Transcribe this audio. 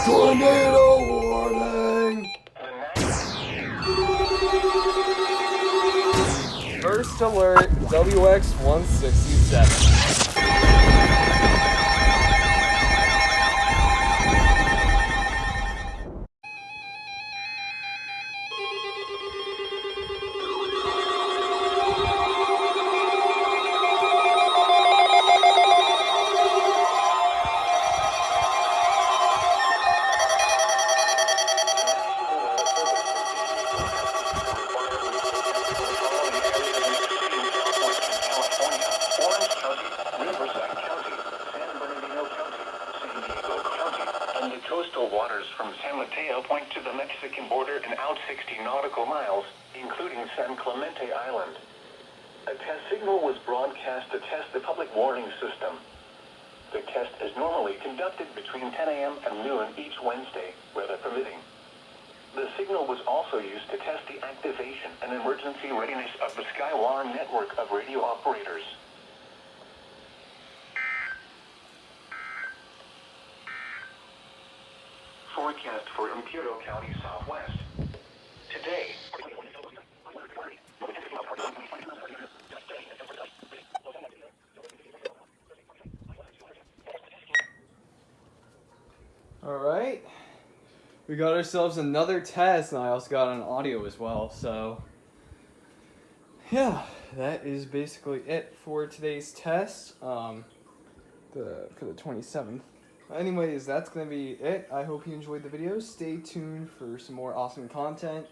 Tornado warning! First alert, WX-167. Coastal waters from San Mateo point to the Mexican border and out 60 nautical miles, including San Clemente Island. A test signal was broadcast to test the public warning system. The test is normally conducted between 10 a.m. and noon each Wednesday, weather permitting. The signal was also used to test the activation and emergency readiness of the Skywar network of radio operators. Forecast for Imperial County Southwest. Today. Alright. We got ourselves another test, and I also got an audio as well, so yeah, that is basically it for today's test, for the 27th. Anyways, that's going to be it. I hope you enjoyed the video. Stay tuned for some more awesome content.